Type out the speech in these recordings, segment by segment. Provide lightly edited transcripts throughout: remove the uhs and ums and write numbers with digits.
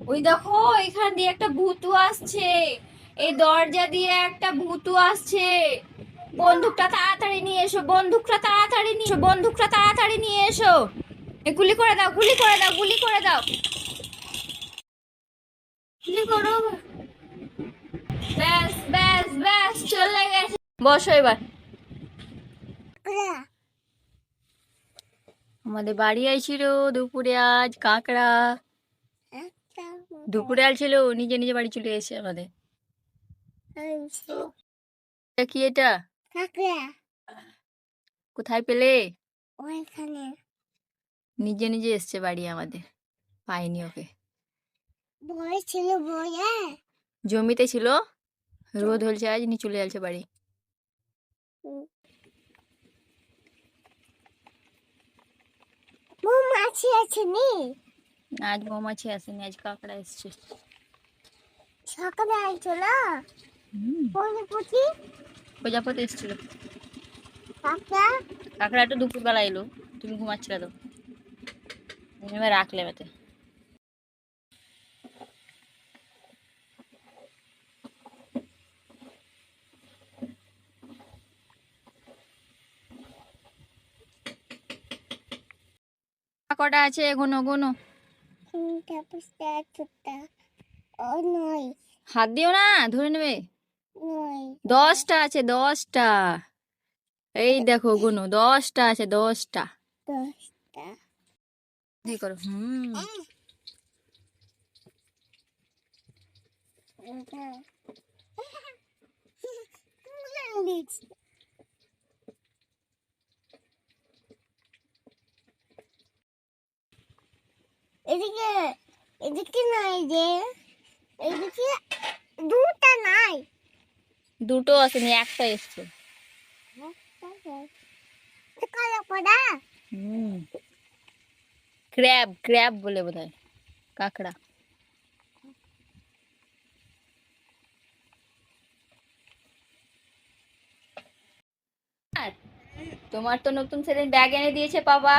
ওই দেখো এখান দিয়ে একটা ভূতু আসছে, এই দরজা দিয়ে একটা ভূতু আসছে। বন্দুকটা তাড়াতাড়ি নিয়ে এসো, বন্দুকটা তাড়াতাড়ি নিয়ে এসো, বন্দুকটা তাড়াতাড়ি নিয়ে এসো। এ গুলি করে দাও, গুলি করে দাও, গুলি করে দাও, গুলি করো। ব্যাস ব্যাস ব্যাস, চলে গেছে। বসো এবার। আমাদের বাড়ি আইছিল দুপুরে আজ কাকড়া। দুপুরে আইছিল, নিজে নিজে বাড়ি চলে এসে আমাদের। কি এটা? কোথায় পেলে? ওইখানে নিজে নিজে এসছে বাড়ি আমাদের, পাইনি ওকে। বই ছিল, বই জমিতে ছিল, রোদ হলছে আজ, নি চলে যাচ্ছে বাড়ি। মৌমাছি আছে নি? আজ মৌমাছি আসেনি, আজ কাকড়া এসছে। সকালে আইছিল প্রজাপতি এসছিল। কাকা কাকড়া একটু দুপুরবেলা এলো, তুমি ঘুমাচ্ছিলে তো, এবার রাখলে এতে। কটা আছে এখনো গোনো? হাত দিও না, ধরে নেবে। 10টা আছে, 10টা। এই দেখো গোনো, 10টা আছে, 10টা। করো এদিকে এদিকে নাই যে, এদিকে দুটা নাই। দুটো আসেনি, একটা এসছে। কালো পড়া ক্র্যাব, ক্র্যাব বলে বোধহয়, কাকড়া। তোমার তো নতুন সেদিন ব্যাগ এনে দিয়েছে বাবা,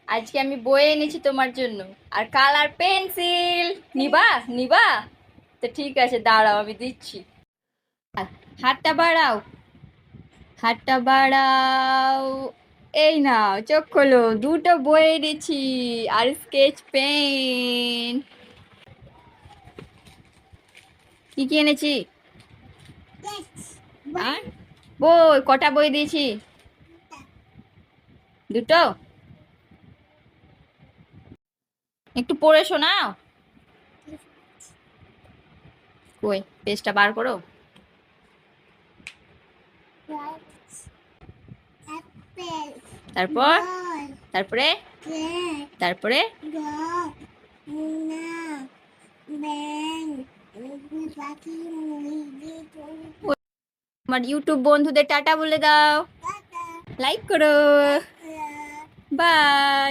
আজকে আমি বই এনেছি তোমার জন্য, আর কালার পেন্সিল। নিবা নিবা? তো ঠিক আছে, দাঁড়াও আমি দিচ্ছি। হাতটা বাড়াও, হাতটা বাড়াও। এই নাও, চোখ খোলো, দুটো বই এনেছি আর স্কেচ পেন। কি কি এনেছি? আর বই কটা বই দিয়েছি? দুটো। একটু পড়ে শোনাও। কই পেজটা বার করো। তারপর তারপরে তারপরে আমার ইউটিউব বন্ধুদের টাটা বলে দাও, লাইক করো, বাই।